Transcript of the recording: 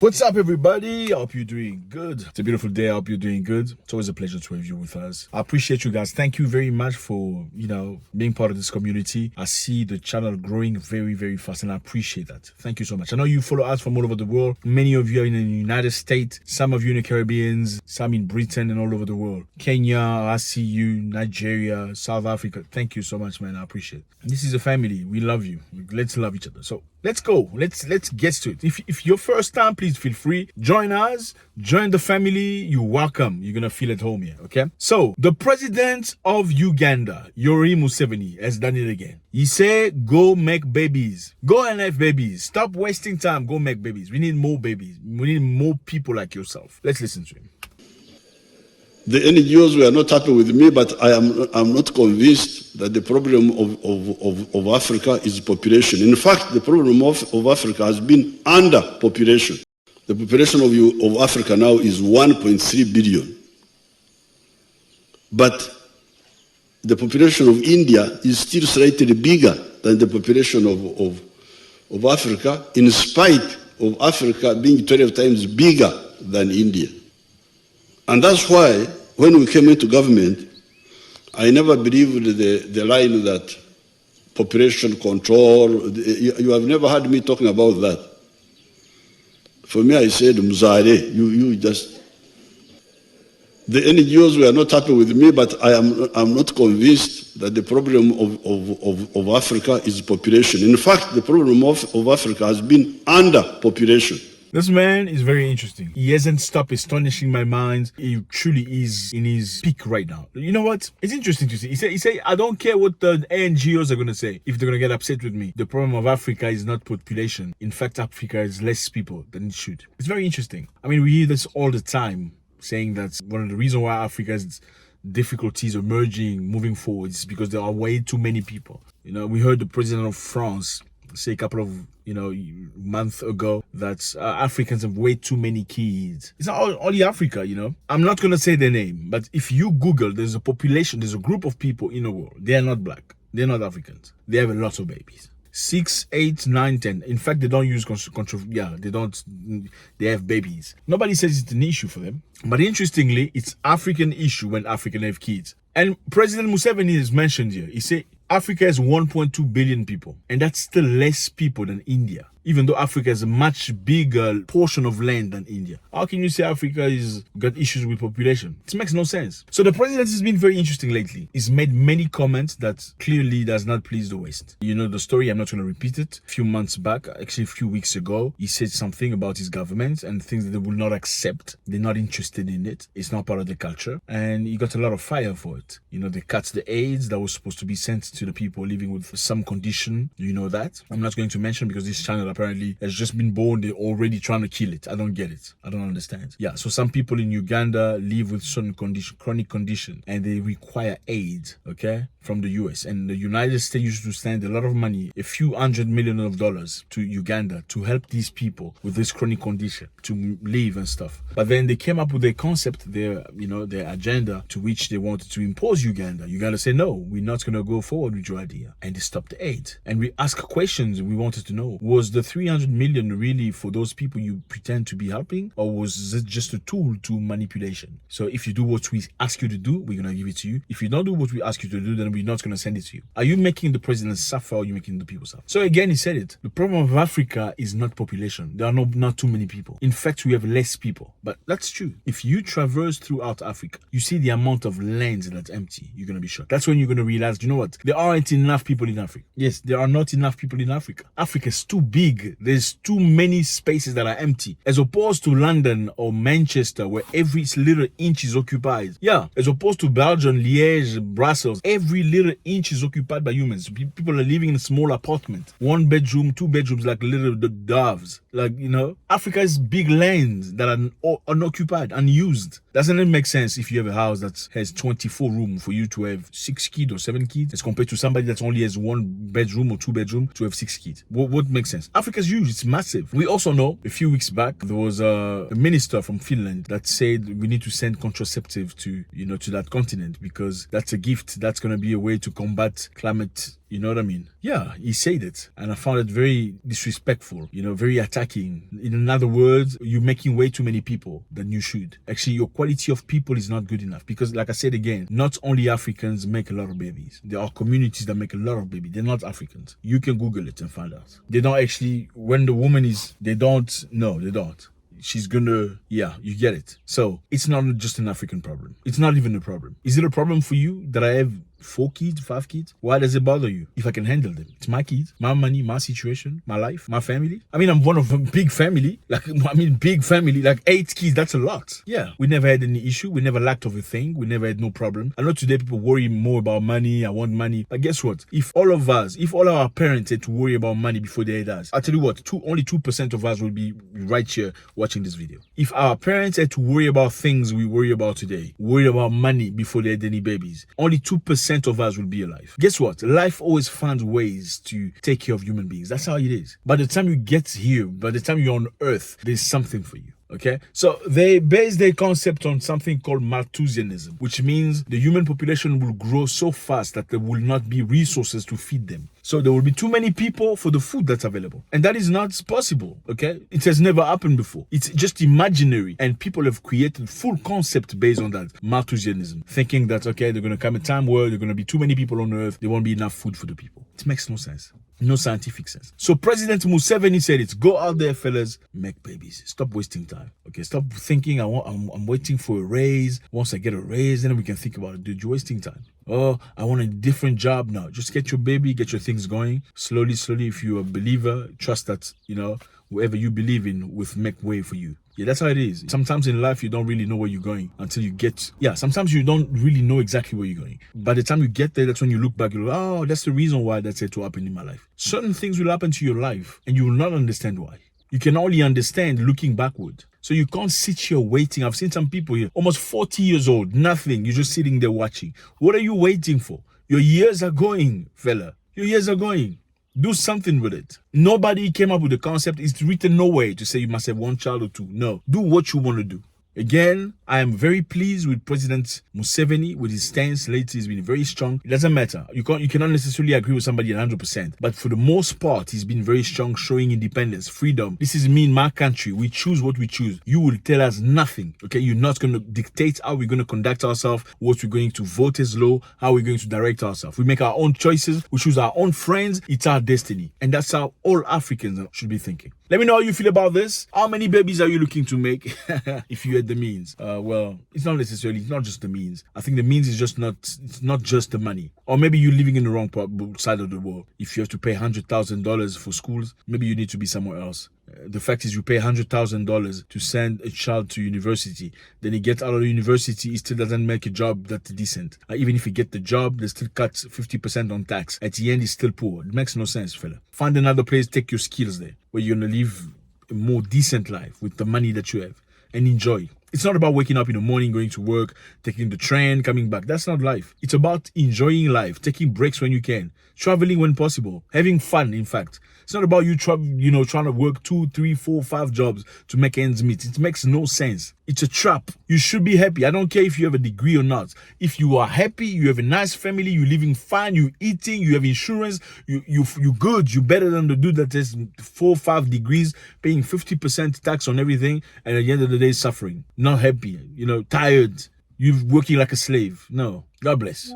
What's up, everybody? I hope you're doing good. It's a beautiful day. I hope you're doing good. It's always a pleasure to have you with us. I appreciate you guys. Thank you very much for, being part of this community. I see the channel growing very, very fast, and I appreciate that. Thank you so much. I know you follow us from all over the world. Many of you are in the United States, some of you in the Caribbean, some in Britain, and all over the world. Kenya, I see you, Nigeria, South Africa. Thank you so much, man. I appreciate it. This is a family. We love you. Let's love each other. So let's go. Let's get to it. If your first time, please feel free. Join us. Join the family. You're welcome. You're gonna feel at home here. Okay. So the president of Uganda, Yoweri Museveni, has done it again. He said, "Go make babies. Go and have babies. Stop wasting time. Go make babies. We need more babies. We need more people like yourself." Let's listen to him. The NGOs were not happy with me, but I'm not convinced that the problem of Africa is population. In fact, the problem of Africa has been underpopulation. The population of Africa now is 1.3 billion. But the population of India is still slightly bigger than the population of Africa, in spite of Africa being 12 times bigger than India. And that's why, when we came into government, I never believed the line that population control, you have never heard me talking about that. For me, I said, Muzare, you just... The NGOs were not happy with me, but I'm not convinced that the problem of Africa is population. In fact, the problem of Africa has been underpopulation. This man is very interesting. He hasn't stopped astonishing my mind. He truly is in his peak right now. You know what? It's interesting to see. He say, I don't care what the NGOs are going to say, if they're going to get upset with me. The problem of Africa is not population. In fact, Africa has less people than it should. It's very interesting. I mean, we hear this all the time, saying that one of the reasons why Africa's difficulties emerging, moving forward, is because there are way too many people. You know, we heard the president of France say a couple of months ago that Africans have way too many kids. It's not only Africa, I'm not gonna say their name, but if you Google, there's a population, there's a group of people in the world. They are not black, they're not Africans. They have a lot of babies. 6, 8, 9, 10. In fact, they don't use they have babies. Nobody says it's an issue for them. But interestingly, it's African issue when Africans have kids. And President Museveni is mentioned here. He said Africa has 1.2 billion people, and that's still less people than India, even though Africa has a much bigger portion of land than India. How can you say Africa is got issues with population? It makes no sense. So the president has been very interesting lately. He's made many comments that clearly does not please the West. You know the story, I'm not going to repeat it. A few months back, actually a few weeks ago, he said something about his government and things that they will not accept. They're not interested in it. It's not part of the culture. And he got a lot of fire for it. They cut the aids that was supposed to be sent to the people living with some condition. You know that. I'm not going to mention because this channel apparently has just been born. They're already trying to kill it. I don't get it. I don't understand. Yeah, so some people in Uganda live with certain chronic condition, and they require aid, okay, from the US. And the United States used to send a lot of money, a few $100 million to Uganda to help these people with this chronic condition to live and stuff. But then they came up with their concept, their agenda, to which they wanted to impose Uganda. Uganda said, no, we're not going to go forward with your idea. And they stopped the aid. And we asked questions. We wanted to know, was the 300 million really for those people you pretend to be helping, or was it just a tool to manipulation? So if you do what we ask you to do, we're going to give it to you. If you don't do what we ask you to do, then we're not going to send it to you. Are you making the president suffer, or are you making the people suffer? So again, he said it. The problem of Africa is not population. There are not too many people. In fact, we have less people. But that's true. If you traverse throughout Africa, you see the amount of land that's empty. You're going to be shocked. That's when you're going to realize, you know what? There aren't enough people in Africa. Yes, there are not enough people in Africa. Africa is too big. There's too many spaces that are empty. As opposed to London or Manchester, where every little inch is occupied. Yeah, as opposed to Belgium, Liège, Brussels, every little inch is occupied by humans. People are living in a small apartment. 1 bedroom, 2 bedrooms, like little doves. Africa is big lands that are unoccupied, unused. Doesn't it make sense if you have a house that has 24 rooms for you to have 6 kids or 7 kids, as compared to somebody that only has 1 bedroom or 2 bedroom to have 6 kids? What makes sense? Africa's huge. It's massive. We also know a few weeks back there was a minister from Finland that said we need to send contraceptive to to that continent because that's a gift. That's going to be a way to combat climate. You know what I mean? Yeah, he said it. And I found it very disrespectful, very attacking. In other words, you're making way too many people than you should. Actually, your quality of people is not good enough because, like I said again, not only Africans make a lot of babies. There are communities that make a lot of babies. They're not Africans. You can Google it and find out. They don't actually, when the woman is, they don't. She's gonna, you get it. So it's not just an African problem. It's not even a problem. Is it a problem for you that I have 4 kids, 5 kids? Why does it bother you? If I can handle them. It's my kids, my money, my situation, my life, my family. I mean, I'm one of a big family. Big family, like 8 kids, that's a lot. Yeah, we never had any issue. We never lacked of a thing. We never had no problem. I know today people worry more about money. I want money. But guess what? If all our parents had to worry about money before they had us, I'll tell you what, only 2% of us will be right here watching this video. If our parents had to worry about things we worry about today, worry about money before they had any babies, only 2% of us will be alive. Guess what? Life always finds ways to take care of human beings. That's how it is. By the time you get here, by the time you're on Earth, there's something for you. Okay, so they base their concept on something called Malthusianism, which means the human population will grow so fast that there will not be resources to feed them. So there will be too many people for the food that's available. And that is not possible, okay? It has never happened before. It's just imaginary. And people have created full concept based on that Malthusianism, thinking that, okay, they're going to come a time where there are going to be too many people on Earth. There won't be enough food for the people. It makes no sense. No scientific sense. So President Museveni said it. Go out there, fellas, make babies. Stop wasting time. Okay, stop thinking I'm waiting for a raise. Once I get a raise, then we can think about it. Dude, you're wasting time. Oh, I want a different job now. Just get your baby, get your things going. Slowly, if you're a believer, trust that, whoever you believe in will make way for you. Yeah, that's how it is. Sometimes in life, you don't really know where you're going until you get... Yeah, sometimes you don't really know exactly where you're going. By the time you get there, that's when you look back, you're like, oh, that's the reason why that's had to happen in my life. Certain things will happen to your life, and you will not understand why. You can only understand looking backward. So you can't sit here waiting. I've seen some people here, almost 40 years old, nothing. You're just sitting there watching. What are you waiting for? Your years are going, fella. Your years are going. Do something with it. Nobody came up with the concept. It's written nowhere to say you must have 1 child or 2. No. Do what you want to do. Again, I am very pleased with President Museveni, with his stance. Lately, he's been very strong. It doesn't matter. You cannot necessarily agree with somebody 100%. But for the most part, he's been very strong, showing independence, freedom. This is me in my country. We choose what we choose. You will tell us nothing. Okay? You're not going to dictate how we're going to conduct ourselves, what we're going to vote as law, how we're going to direct ourselves. We make our own choices. We choose our own friends. It's our destiny. And that's how all Africans should be thinking. Let me know how you feel about this. How many babies are you looking to make if you had the means? Well, it's not just the means. I think the means is it's not just the money. Or maybe you're living in the wrong side of the world. If you have to pay $100,000 for schools, maybe you need to be somewhere else. The fact is you pay $100,000 to send a child to university. Then he gets out of the university, he still doesn't make a job that's decent. Even if he get the job, they still cut 50% on tax. At the end, he's still poor. It makes no sense, fella. Find another place, take your skills there, where you're going to live a more decent life with the money that you have and enjoy. It's not about waking up in the morning, going to work, taking the train, coming back. That's not life. It's about enjoying life, taking breaks when you can, traveling when possible, having fun, in fact. It's not about you trying to work 2, 3, 4, 5 jobs to make ends meet. It makes no sense. It's a trap. You should be happy. I don't care if you have a degree or not. If you are happy, you have a nice family, you're living fine, you're eating, you have insurance, you're good, you're better than the dude that has 4, 5 degrees, paying 50% tax on everything, and at the end of the day, suffering. Not happy, tired. You're working like a slave. No. God bless.